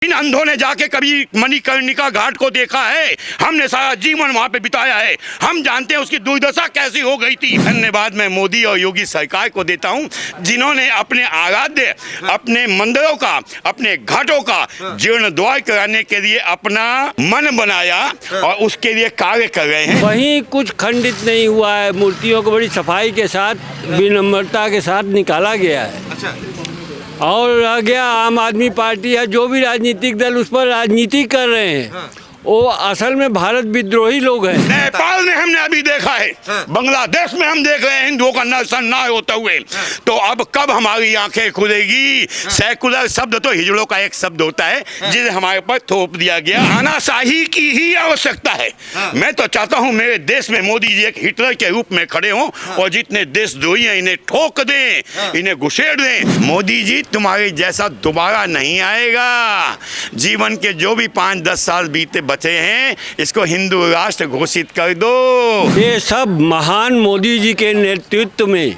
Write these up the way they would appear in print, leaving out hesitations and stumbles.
इन अंधों ने जाके कभी मणिकर्णिका घाट को देखा है? हमने सारा जीवन वहां पे बिताया है, हम जानते हैं उसकी दुर्दशा कैसी हो गई थी। धन्यवाद मैं मोदी और योगी सरकार को देता हूं, जिन्होंने अपने आराध्य, अपने मंदिरों का, अपने घाटों का जीर्णोद्धार कराने के लिए अपना मन बनाया और उसके लिए कार्य कर रहे हैं। वहीं कुछ खंडित नहीं हुआ है, मूर्तियों को बड़ी सफाई के साथ, विनम्रता के साथ निकाला गया है। अच्छा। और रह गया आम आदमी पार्टी है, जो भी राजनीतिक दल उस पर राजनीति कर रहे हैं, वो असल में भारत विद्रोही लोग हैं। नेपाल में हमने अभी देखा है, बांग्लादेश में हम देख रहे हैं हिंदुओं का नरसंहार होता हुए। तो अब कब हमारी आंखें खुलेगी? सेकुलर शब्द तो हिजड़ों का एक शब्द होता है जिसे हमारे पर थोप दिया गया। तानाशाही की ही आवश्यकता है। मैं तो चाहता हूं मेरे देश में मोदी जी एक हिटलर के रूप में खड़े हों और जितने देशद्रोही हैं इन्हें ठोक दें, इन्हें घुसेड़ दें। मोदी जी तुम्हारे जैसा दोबारा नहीं आएगा। जीवन के जो भी 5-10 साल बीते बचे हैं, इसको हिंदू राष्ट्र घोषित कर दो। ये सब महान मोदी जी के नेतृत्व में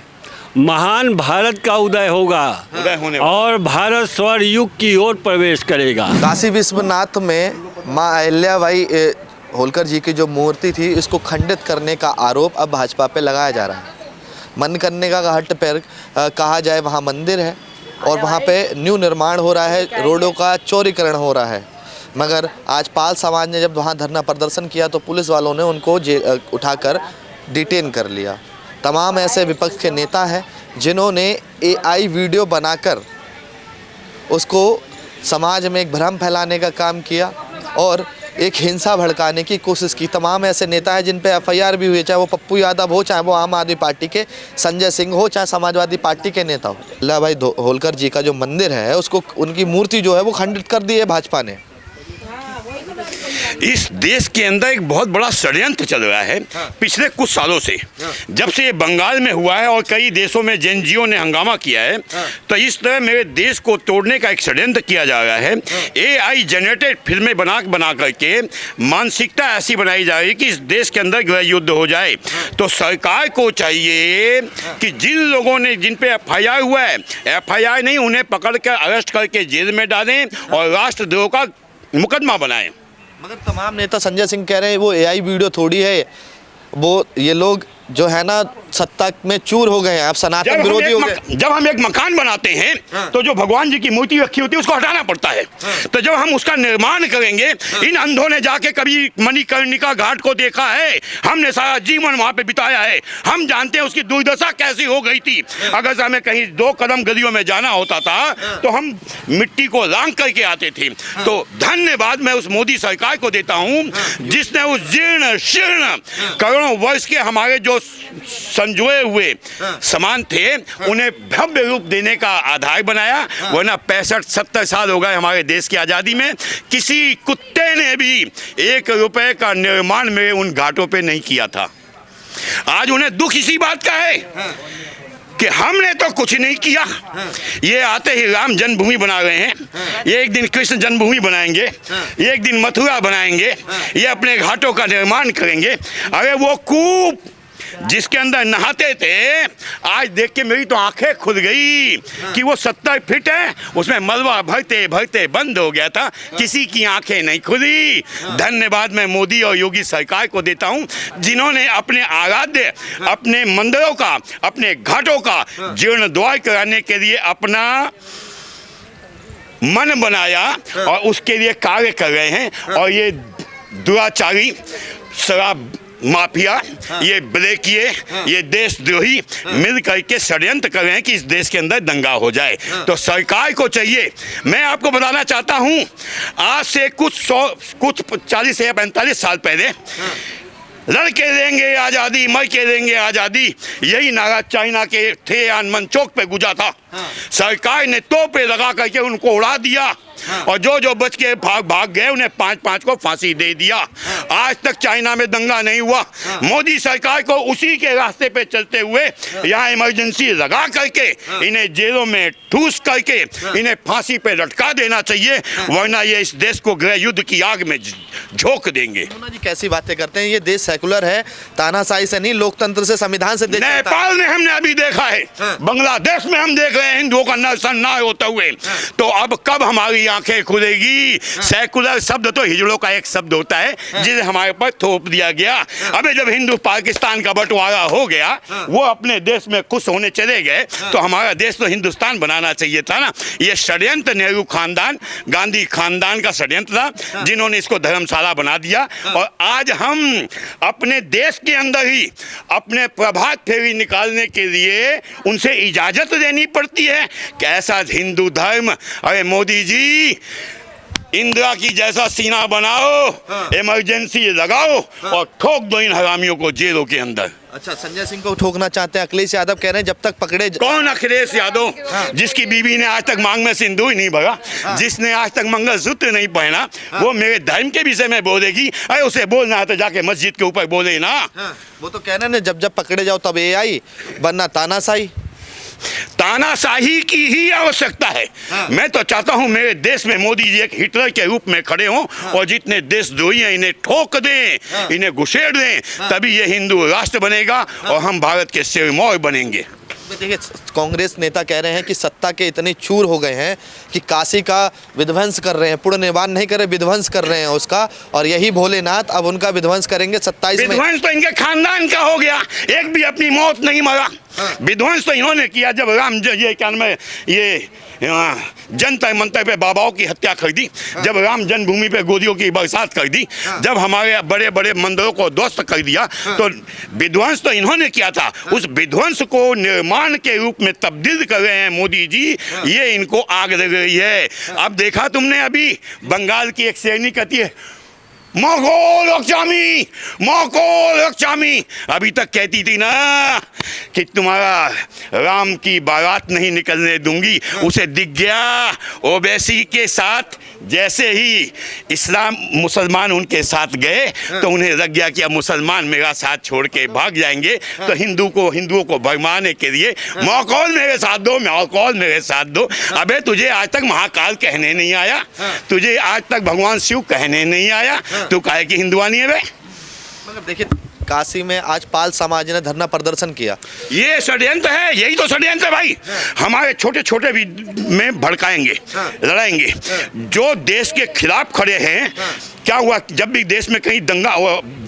महान भारत का उदय होगा और भारत स्वर्ण युग की ओर प्रवेश करेगा। काशी विश्वनाथ में माँ अहिल्याबाई होलकर जी की जो मूर्ति थी, इसको खंडित करने का आरोप अब भाजपा पे लगाया जा रहा है। मणिकर्णिका घाट पर कहा जाए वहाँ मंदिर है और वहाँ पे न्यू निर्माण हो रहा है, रोडों का चौड़ीकरण हो रहा है। मगर आज पाल समाज ने जब वहाँ धरना प्रदर्शन किया तो पुलिस वालों ने उनको उठाकर डिटेन कर लिया। तमाम ऐसे विपक्ष के नेता हैं जिन्होंने AI वीडियो बनाकर उसको समाज में एक भ्रम फैलाने का काम किया और एक हिंसा भड़काने की कोशिश की। तमाम ऐसे नेता हैं जिन पे FIR भी हुई, चाहे वो पप्पू यादव हो, चाहे वो आम आदमी पार्टी के संजय सिंह हो, चाहे समाजवादी पार्टी के नेता हो। अहिल्याबाई होलकर जी का जो मंदिर है, उसको, उनकी मूर्ति जो है वो खंडित कर दी है भाजपा ने। इस देश के अंदर एक बहुत बड़ा षड्यंत्र चल रहा है पिछले कुछ सालों से। जब से ये बंगाल में हुआ है और कई देशों में जेएनजीओ ने हंगामा किया है, तो इस तरह मेरे देश को तोड़ने का एक षड्यंत्र किया जा रहा है। AI जनरेटेड फिल्में बना करके मानसिकता ऐसी बनाई जा रही है कि इस देश के अंदर गृह युद्ध हो जाए। तो सरकार को चाहिए कि जिन लोगों ने, जिन पे FIR हुआ है, FIR नहीं, उन्हें पकड़ कर अरेस्ट करके जेल में डालें और राष्ट्रद्रोह का मुकदमा बनाएं। मगर तमाम नेता, संजय सिंह कह रहे हैं वो AI वीडियो थोड़ी है, वो ये लोग जो है ना सत्ता में चूर हो गए हैं, आप सनातन विरोधी हो गए। जब हम एक मकान बनाते हैं तो जो भगवान जी की मूर्ति रखी होती है उसको हटाना पड़ता है। तो जब हम उसका निर्माण करेंगे, इन अंधों ने जाके कभी मणिकर्णिका घाट को देखा है? हमने सारा जीवन वहां पे बिताया है, हम जानते हैं उसकी दुर्दशा कैसी हो गई थी। अगर हमें कहीं 2 कदम गलियों में जाना होता था तो हम मिट्टी को लांग करके आते थे। तो धन्यवाद मैं उस मोदी सरकार को देता हूं जिसने उस जीर्ण शीर्ण करोड़ों वर्ष के हमारे जो संजोए हुए सामान थे उन्हें भव्य रूप देने का आधार बनाया। वरना 65-70 साल हो गए हमारे देश की आज़ादी में, किसी कुत्ते ने भी 1 रुपए का निर्माण में उन घाटों पे नहीं किया था। आज उन्हें दुख इसी बात का है कि हमने तो कुछ नहीं किया। ये आते ही राम जन्मभूमि बना रहे हैं, ये एक दिन कृष्ण जन्मभूमि बनाएंगे, ये एक दिन मथुरा बनाएंगे, ये अपने घाटों का निर्माण करेंगे। अरे वो कूप जिसके अंदर नहाते थे, आज देख के मेरी तो आंखें खुल गई कि वो 70 फीट है, उसमें मलबा भरते भरते बंद हो गया था, किसी की आंखें नहीं खुली। धन्यवाद मैं मोदी और योगी सरकार को देता हूं, जिन्होंने अपने आराध्य, अपने मंदिरों का, अपने घाटों का जीर्णोद्धार कराने के लिए अपना मन बनाया और उसके लिए कार्य कर रहे हैं। और ये दुराचारी, शराब माफिया, ये ब्लैकिए, ये देशद्रोही मिल करके षड्यंत्र कर रहे हैं कि इस देश के अंदर दंगा हो जाए। तो सरकार को चाहिए, मैं आपको बताना चाहता हूं, आज से कुछ 40 या 45 साल पहले लड़के देंगे आज़ादी, मर के देंगे आज़ादी, यही नारा चाइना के थियानमन चौक पे गुजा था। सरकार ने तोपे लगा करके उनको उड़ा दिया और जो बच के भाग गए उन्हें 5-5 को फांसी दे दिया। आज तक चाइना में दंगा नहीं हुआ। मोदी सरकार को उसी के रास्ते पे चलते हुए यहाँ इमरजेंसी लगा करके इन्हें जेलों में ठूस करके इन्हें फांसी पे लटका देना चाहिए, वरना ये इस देश को गृह युद्ध की आग में झोंक देंगे। मुन्ना जी कैसी बातें करते हैं, ये देश सेकुलर है, तानाशाही से नहीं लोकतंत्र से संविधान से देश चलता है। नेपाल में हमने अभी देखा है, बांग्लादेश में हम देख रहे हैं हिंदुओं का नरसंहार होता हुए। तो अब कब हमारी आंखें खुलेगी? सेकुलर शब्द तो हिजड़ों का एक शब्द होता है जिसे हमारे पर थोप दिया गया। अबे जब हिंदू पाकिस्तान का बंटवारा हो गया, वो अपने देश में खुश होने चले गए, तो हमारा देश तो हिंदुस्तान बनाना चाहिए था ना। ये षड्यंत्र नेहरू खानदान, गांधी खानदान का षड्यंत्र था, जिन्होंने इसको धर्मशाला बना दिया। और आज हम अपने देश के अंदर ही अपने प्रभात फेरी निकालने के लिए उनसे इजाजत देनी पड़ती है। कैसा हिंदू धर्म? अरे मोदी जी, इंदिरा की जैसा सीना बनाओ, इमरजेंसी लगाओ और ठोक दो इन हरामियों को जेलों के अंदर। अच्छा, संजय सिंह को ठोकना चाहते हैं, अखिलेश यादव कह रहे हैं जब तक पकड़े। कौन अखिलेश यादव? जिसकी बीवी ने आज तक मांग में सिंदूर नहीं भरा, जिसने आज तक मंगलसूत्र नहीं पहना, वो मेरे धर्म के विषय में बोलेगी? अरे उसे बोलना है तो जाके मस्जिद के ऊपर बोले ना। वो तो कह रहे हैं जब जब पकड़े जाओ तब AI, वरना तानाशाही। तानाशाही की ही आवश्यकता है। मैं तो चाहता हूं मेरे देश में मोदी जी एक हिटलर के रूप में खड़े हों और जितने देशद्रोही हैं इन्हें ठोक दें, इन्हें घुसेड़ दें, तभी ये हिंदू राष्ट्र बनेगा और हम भारत के सिरमौर बनेंगे। देखिए, कांग्रेस नेता कह रहे हैं कि सत्ता के इतने चूर हो गए हैं कि काशी का विध्वंस कर रहे हैं, पुनर्निर्माण नहीं कर रहे, विध्वंस कर रहे हैं उसका, और यही भोलेनाथ अब उनका विध्वंस करेंगे 27 में। विध्वंस तो इनके खानदान का हो गया, एक भी अपनी मौत नहीं मरा। विध्वंस तो इन्होंने किया जब राम ये क्या नाम है, ये जंतर मंतर पे बाबाओं की हत्या कर दी, जब राम जन्मभूमि पे गोलियों की बरसात कर दी, जब हमारे बड़े बड़े मंदिरों को ध्वस्त कर दिया, तो विध्वंस तो इन्होंने किया था। उस विध्वंस को निर्माण के रूप में तब्दील कर रहे हैं मोदी जी, ये इनको आग लग रही है। अब देखा तुमने अभी बंगाल की एक शेरनी कहती है मोगोल रक्षामी, मोगोल रक्षामी, अभी तक कहती थी ना कि तुम्हारा राम की बारात नहीं निकलने दूंगी। उसे दिख गया ओवैसी के साथ, जैसे ही इस्लाम मुसलमान उनके साथ गए तो उन्हें लग गया कि अब मुसलमान मेरा साथ छोड़ के भाग जाएंगे, तो हिंदुओं को भरमाने के लिए मोगोल मेरे साथ दो, मोगोल मेरे साथ दो। अबे तुझे आज तक महाकाल कहने नहीं आया, तुझे आज तक भगवान शिव कहने नहीं आया, तू काहे की हिंदुआनी है बे? मगर देखिए, काशी में आज पाल समाज ने धरना प्रदर्शन किया। ये षड्यंत्र है, यही तो षड्यंत्र है भाई। हमारे छोटे छोटे भी में भड़काएंगे, लड़ाएंगे। जो देश के खिलाफ खड़े हैं, क्या हुआ जब भी देश में कहीं दंगा,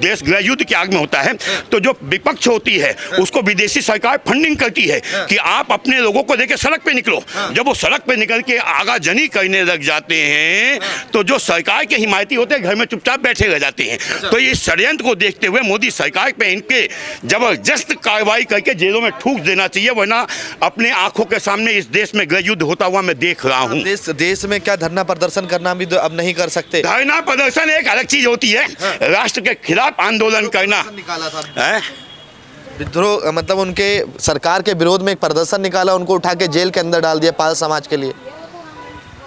देश गृह युद्ध की आग में होता है, तो जो विपक्ष होती है उसको विदेशी सरकार फंडिंग करती है कि आप अपने लोगों को लेकर सड़क पे निकलो। जब वो सड़क पे निकल के आगाजनी करने लग जाते हैं, तो जो सरकार के हिमायती होते हैं घर में चुपचाप बैठे रह जाते हैं। तो ये षड्यंत्र को देखते हुए मोदी सरकार पे इनके जबरदस्त कार्रवाई करके जेलों में ठूक देना चाहिए, वरना अपने आंखों के सामने इस देश में गृह युद्ध होता हुआ मैं देख रहा हूँ। देश में क्या धरना प्रदर्शन करना भी तो अब नहीं कर सकते। धरना प्रदर्शन एक अलग चीज होती है, राष्ट्र के खिलाफ आंदोलन करना। निकाला था विद्रोह, मतलब उनके सरकार के विरोध में एक प्रदर्शन निकाला, उनको उठा के जेल के अंदर डाल दिया पाल समाज के लिए।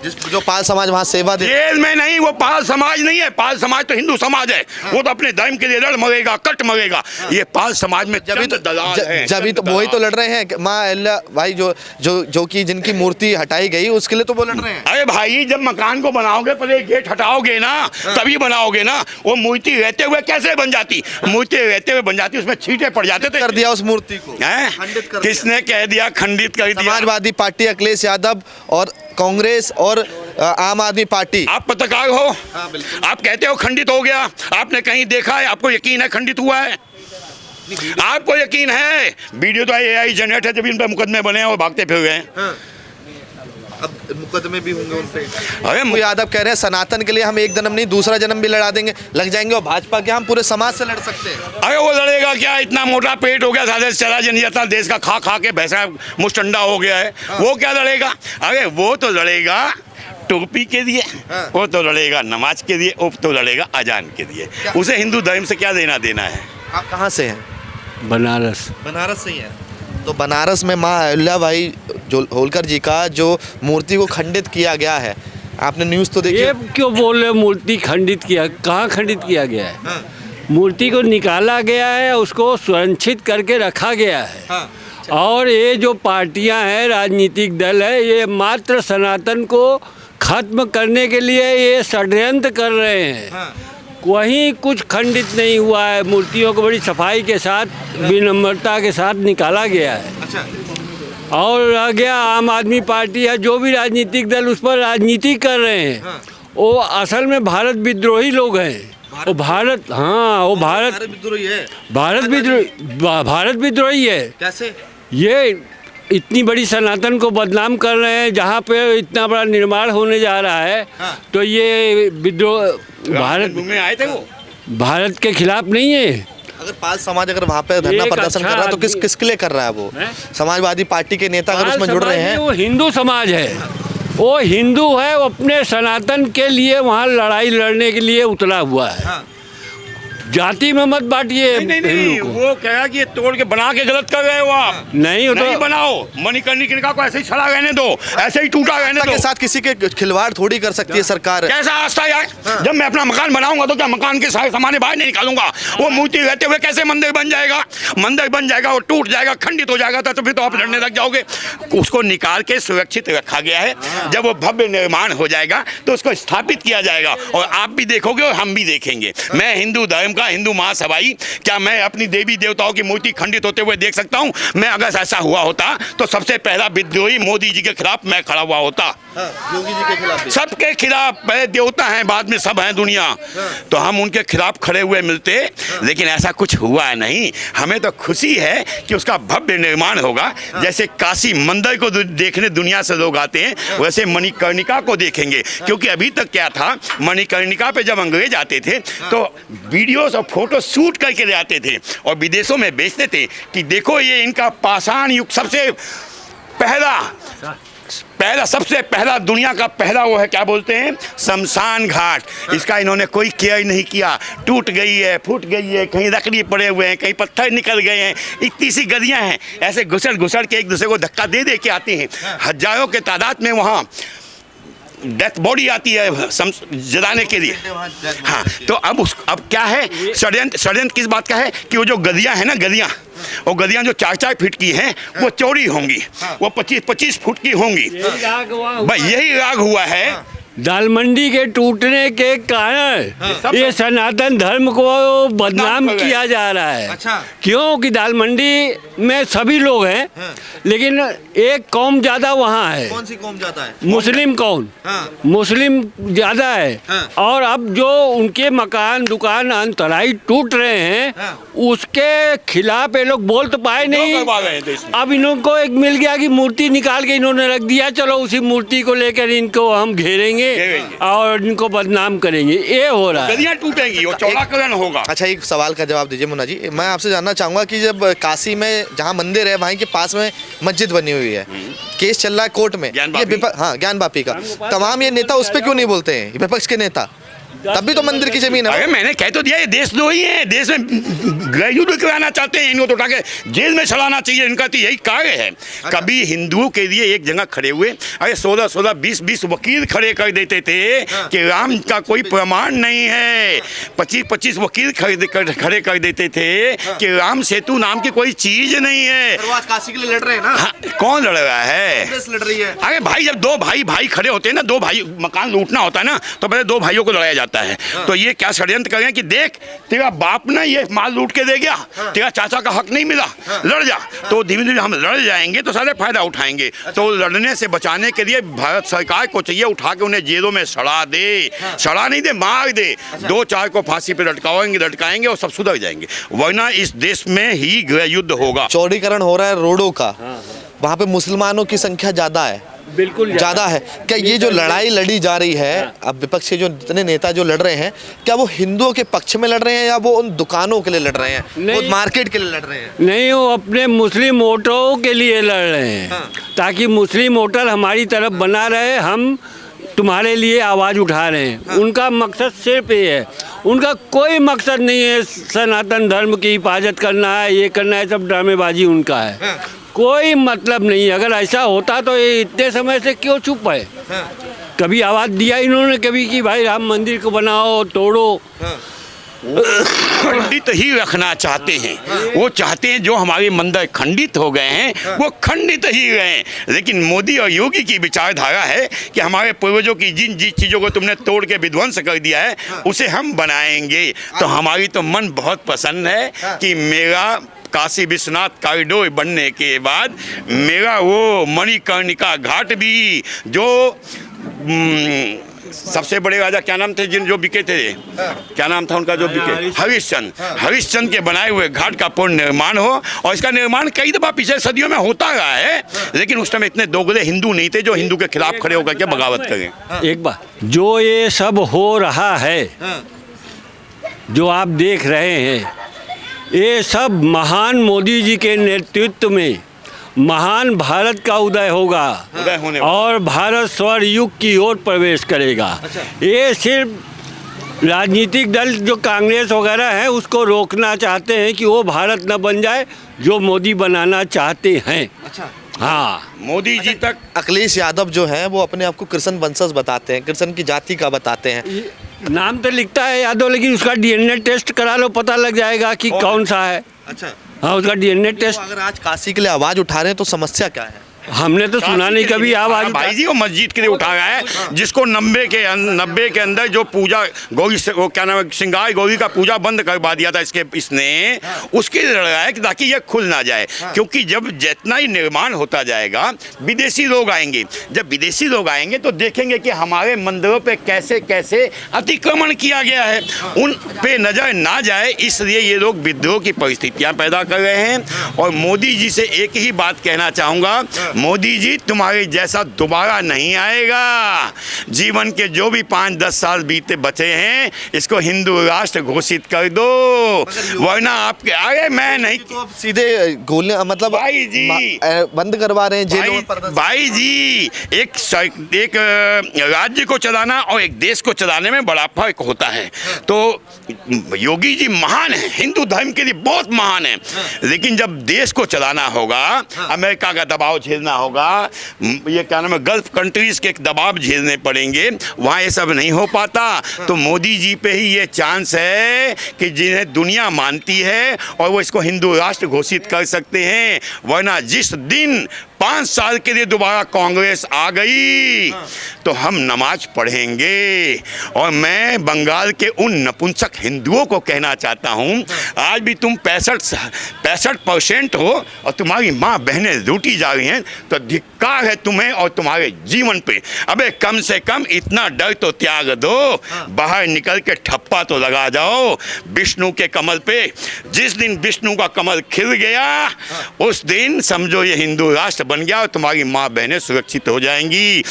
जो पाल समाज वहाँ सेवा दे, जेल में नहीं, वो पाल समाज नहीं है। पाल समाज तो हिंदू समाज है, वो तो अपने धर्म के लिए लड़ मरेगा, कट मरेगा। ये पाल समाज में जब तो दलाल है, जब तो वही तो लड़ रहे हैं। माँ अल्लाह भाई जो कि जिनकी मूर्ति हटाई गई उसके लिए तो वो लड़ रहे हैं। अरे भाई, जब मकान को बनाओगे पहले गेट हटाओगे ना, तभी बनाओगे ना। वो मूर्ति रहते हुए कैसे बन जाती? मूर्ति रहते हुए बन जाती, उसमें छींटे पड़ जाते थे। कर दिया उस मूर्ति को, किसने कह दिया खंडित कर दिया? समाजवादी पार्टी, अखिलेश यादव और कांग्रेस और आम आदमी पार्टी। आप पत्रकार हो, आप कहते हो खंडित हो गया, आपने कहीं देखा है? आपको यकीन है खंडित हुआ है? आपको यकीन है? वीडियो तो AI जनरेट है, जब इन पर मुकदमे बने हैं और भागते फिर गए। अब मुकदमे भी होंगे उन पे। अरे यादव कह रहे हैं सनातन के लिए हम एक जन्म नहीं दूसरा जन्म भी लड़ा देंगे, लग जाएंगे। और भाजपा के हम पूरे समाज से लड़ सकते हैं। अरे वो लड़ेगा क्या? इतना मोटा पेट हो गया, साले चला नहीं जाता, देश का खा खा के भैंसा मुस्टंडा हो गया है। वो क्या लड़ेगा? अरे वो तो लड़ेगा टोपी के लिए, वो तो लड़ेगा नमाज के लिए, वो तो लड़ेगा अजान के लिए। उसे हिंदू धर्म से क्या देना देना है? आप कहाँ से हैं? बनारस। बनारस से ही है। तो बनारस में माँ अहिल्या बाई जो होलकर जी का जो मूर्ति को खंडित किया गया है, आपने न्यूज़ तो देखी। ये क्यों बोल रहे मूर्ति खंडित किया? कहाँ खंडित किया गया है? मूर्ति को निकाला गया है, उसको सुरक्षित करके रखा गया है। और ये जो पार्टियां हैं, राजनीतिक दल है, ये मात्र सनातन को खत्म करने के लिए ये षड्यंत्र कर रहे हैं। वहीं कुछ खंडित नहीं हुआ है। मूर्तियों को बड़ी सफाई के साथ, विनम्रता के साथ निकाला गया है। अच्छा, और रह गया आम आदमी पार्टी है, जो भी राजनीतिक दल उस पर राजनीति कर रहे हैं, वो असल में भारत विद्रोही लोग हैं। वो भारत विद्रोही है। भारत विद्रोही है। कैसे? ये इतनी बड़ी सनातन को बदनाम कर रहे हैं, जहाँ पे इतना बड़ा निर्माण होने जा रहा है। तो ये विद्रोह में आए थे, वो भारत के खिलाफ नहीं है। अगर पाल समाज अगर वहाँ पे धरना प्रदर्शन कर रहा है तो किसके लिए कर रहा है? वो समाजवादी पार्टी के नेता अगर उसमें जुड़ रहे हैं। वो हिंदू समाज है, वो हिंदू है, वो अपने सनातन के लिए वहाँ लड़ाई लड़ने के लिए उतरा हुआ है। जाति में मत बांटिए। नहीं, वो कहा कि ये तोड़ के बना के गलत कर रहे हो आप। नहीं बनाओ, मणिकर्णिका को ऐसे ही छड़ा रहने दो, ऐसे ही टूटा रहने दो। के साथ किसी के खिलवाड़ थोड़ी कर सकती है सरकार। कैसा आस्था यार? जब मैं अपना मकान बनाऊंगा तो क्या मकान के सारे सामान बाहर नहीं निकालूंगा? वो मूर्ति रहते हुए कैसे मंदिर बन जाएगा? मंदिर बन जाएगा, वो टूट जाएगा, खंडित हो जाएगा, तो फिर तो आप लड़ने लग जाओगे। उसको निकाल के सुरक्षित रखा गया है। जब वो भव्य निर्माण हो जाएगा तो उसको स्थापित किया जाएगा, और आप भी देखोगे और हम भी देखेंगे। मैं हिंदू धर्म का हिंदू महासभाई, क्या मैं अपनी देवी देवताओं की मूर्ति खंडित होते हुए देख सकता हूं? मैं अगर ऐसा हुआ होता तो सबसे पहला विद्रोही मोदी जी के खिलाफ मैं खड़ा हुआ होता। योगी जी के खिलाफ, सबके खिलाफ। पहले देवता हैं, बाद में सब हैं दुनिया। तो हम उनके खिलाफ खड़े हुए मिलते, लेकिन ऐसा कुछ हुआ नहीं। हमें तो खुशी है कि उसका भव्य निर्माण होगा। जैसे काशी मंदिर को देखने दुनिया से लोग आते हैं, वैसे मणिकर्णिका को देखेंगे। क्योंकि अभी तक क्या था, मणिकर्णिका पे जब अंग्रेज आते थे तो वीडियोस और फोटो शूट करके ले आते थे और विदेशों में बेचते थे कि देखो ये इनका पाषाण युग सबसे सबसे पहला दुनिया का पहला वो है, क्या बोलते हैं, शमशान घाट। इसका इन्होंने कोई केयर नहीं किया। टूट गई है, फूट गई है, कहीं लकड़ी पड़े हुए हैं, कहीं पत्थर निकल गए हैं, इतनी सी गलियां हैं। ऐसे घुसड़ के एक दूसरे को धक्का दे के आते हैं। हजारों के तादाद में वहाँ डेथ बॉडी आती है जलाने के लिए। हाँ, तो अब क्या है षड्यंत्र किस बात का है कि वो जो गलियां हैं ना, वो गलियां जो 4-4 फीट की हैं, वो चौड़ी होंगी, वो 25-25 फुट की होंगी। भाई यही राग हुआ है। दाल मंडी के टूटने के कारण ये सनातन धर्म को बदनाम किया जा रहा है। अच्छा। क्योंकि दाल मंडी में सभी लोग हैं, लेकिन एक कौम ज्यादा वहाँ है। कौन सी कौम ज्यादा है? मुस्लिम कौम। मुस्लिम ज्यादा है। और अब जो उनके मकान दुकान अंतराई टूट रहे हैं, उसके खिलाफ ये लोग बोल तो पाए नहीं। अब इनको एक मिल गया कि मूर्ति निकाल के इन्होंने रख दिया, चलो उसी मूर्ति को लेकर इनको हम घेरेंगे और इनको बदनाम करेंगे। ये हो रहा है, गलियां टूटेंगी, वो चौड़ाकरण होगा। अच्छा, एक सवाल का जवाब दीजिए मुन्ना जी। मैं आपसे जानना चाहूंगा कि जब काशी में जहाँ मंदिर है वहीं के पास में मस्जिद बनी हुई है, केस चल रहा है कोर्ट में, ज्ञान वापी का, तमाम ये नेता उस पर क्यों नहीं बोलते हैं, विपक्ष के नेता? तब भी तो मंदिर की जमीन है। अरे मैंने कह तो दिया, ये देशद्रोही है, देश में गृह युद्ध कराना चाहते हैं, इनको तो उठा के जेल में चलाना चाहिए। इनका तो यही कार्य है। कभी हिंदुओं के लिए एक जगह खड़े हुए, अरे 16-16, 20-20 वकील खड़े कर देते थे कि राम का कोई प्रमाण नहीं है। 25-25 वकील खड़े कर देते थे कि राम सेतु नाम की कोई चीज नहीं है। काशी के लिए लड़ रहे हैं ना। हाँ, कौन लड़ रहा है? लड़ रही है। अरे भाई, जब दो भाई खड़े होते हैं ना, दो भाई मकान लूटना होता है ना, तो पहले दो भाइयों को लड़ाया जाता है। तो ये क्या षड्यंत्र कर रहे हैं कि देख, तेरा बाप ने ये माल लूट के दे गया, तेरा चाचा का हक नहीं मिला, लड़ जा। तो धीमे धीमे हम लड़ जाएंगे तो सारे फायदा उठाएंगे। तो लड़ने से बचाने के लिए भारत सरकार को चाहिए उठा के उन्हें जेलों में सड़ा दे, सड़ा नहीं दे, मार दे। 2-4 को फांसी पे लटकाएंगे और सब सुधर जाएंगे। वरना इस देश में ही गृह युद्ध होगा। चौड़ीकरण हो रहा है रोडों का, वहाँ पे मुसलमानों की संख्या ज्यादा है, बिल्कुल ज्यादा है। क्या ये जो लड़ाई लड़ी जा रही है, अब विपक्ष के जो जितने नेता जो लड़ रहे हैं, क्या वो हिंदुओं के पक्ष में लड़ रहे हैं या वो उन दुकानों के लिए लड़ रहे हैं, वो मार्केट के लिए लड़ रहे हैं? नहीं, वो अपने मुस्लिम वोटरों के लिए लड़ रहे हैं। ताकि मुस्लिम वोटर हमारी तरफ बना रहे, हम तुम्हारे लिए आवाज़ उठा रहे हैं। उनका मकसद सिर्फ ये है, उनका कोई मकसद नहीं है सनातन धर्म की हिफाजत करना है, ये करना है, सब ड्रामेबाजी उनका है। कोई मतलब नहीं। अगर ऐसा होता तो ये इतने समय से क्यों चुप है? कभी आवाज़ दिया इन्होंने कभी कि भाई राम मंदिर को बनाओ, तोड़ो? खंडित ही रखना चाहते हैं। वो चाहते हैं जो हमारे मंदिर खंडित हो गए हैं वो खंडित ही रहें। लेकिन मोदी और योगी की विचारधारा है कि हमारे पूर्वजों की जिन चीज़ों को तुमने तोड़ के विध्वंस कर दिया है उसे हम बनाएंगे। तो हमारी तो मन बहुत पसंद है कि मेरा काशी विश्वनाथ कॉरिडोर बनने के बाद मेरा वो मणिकर्णिका घाट भी जो सबसे बड़े राजा क्या नाम थे जो बिके थे, क्या नाम था उनका जो बिके, हरिश्चंद्र के बनाए हुए घाट का पूर्ण निर्माण हो। और इसका निर्माण कई दफा पिछले सदियों में होता रहा है, लेकिन उस समय इतने दोगले हिंदू नहीं थे जो हिंदू के खिलाफ खड़े होकर के बगावत करें। एक बात, जो ये सब हो रहा है, जो आप देख रहे हैं, ये सब महान मोदी जी के नेतृत्व में महान भारत का उदय होगा और भारत स्वर्ण युग की ओर प्रवेश करेगा। ये सिर्फ राजनीतिक दल जो कांग्रेस वगैरह है उसको रोकना चाहते हैं कि वो भारत न बन जाए जो मोदी बनाना चाहते हैं। हाँ, मोदी जी तक अखिलेश यादव जो हैं वो अपने आप को कृष्ण वंशज बताते हैं, कृष्ण की जाति का बताते हैं। नाम तो लिखता है यादव, लेकिन उसका डीएनए टेस्ट करा लो, पता लग जाएगा कि कौन सा है। अच्छा, हाँ, उसका डीएनए टेस्ट। अगर आज काशी के लिए आवाज उठा रहे हैं तो समस्या क्या है? हमने तो सुना नहीं कभी आवाज। भाई जी वो मस्जिद के लिए उठाया है जिसको 90 के अंदर जो पूजा गौरी से वो क्या नाम है श्रृंगार गौरी का पूजा बंद करवा दिया था इसने उसके लिए लड़ रहा है ताकि ये खुल ना जाए। क्योंकि जब जितना ही निर्माण होता जाएगा विदेशी लोग आएंगे, जब विदेशी लोग आएंगे तो देखेंगे कि हमारे मंदिरों पे कैसे कैसे अतिक्रमण किया गया है, उन पे नजर ना जाए, इसलिए ये लोग विद्रोह की परिस्थितियां पैदा कर रहे हैं। और मोदी जी से एक ही बात कहना चाहूँगा, मोदी जी तुम्हारे जैसा दोबारा नहीं आएगा। जीवन के जो भी 5-10 साल बीते बचे हैं इसको हिंदू राष्ट्र घोषित कर दो, वरना आपके आगे मैं नहीं। तो अब सीधे गोलियां मतलब भाई जी बंद करवा रहे हैं जेलों में। भाई जी एक राज्य को चलाना और एक देश को चलाने में बड़ा फर्क होता है। तो योगी जी महान है, हिंदू धर्म के लिए बहुत महान है, लेकिन जब देश को चलाना होगा, अमेरिका का दबाव झेलना होगा, ये क्या नाम है गल्फ कंट्रीज के दबाव झेलने पड़ेंगे, वहाँ ये सब नहीं हो पाता। तो मोदी जी पे ही ये चांस है कि जिन्हें दुनिया मानती है और वो इसको हिंदू राष्ट्र घोषित कर सकते हैं। वरना जिस दिन 5 साल के लिए दोबारा कांग्रेस आ गई तो हम नमाज पढ़ेंगे। और मैं बंगाल के उन नपुंसक हिंदुओं को कहना चाहता हूँ, आज भी तुम 65% हो और तुम्हारी माँ बहनें लूटी जा रही हैं, तो धिक्कार है तुम्हें और तुम्हारे जीवन पे। अबे कम से कम इतना डर तो त्याग दो, बाहर निकल के ठप्पा तो लगा जाओ विष्णु के कमल पे। जिस दिन विष्णु का कमल खिल गया उस दिन समझो ये हिंदू राष्ट्र बन गया और तुम्हारी माँ बहनें सुरक्षित हो जाएंगी।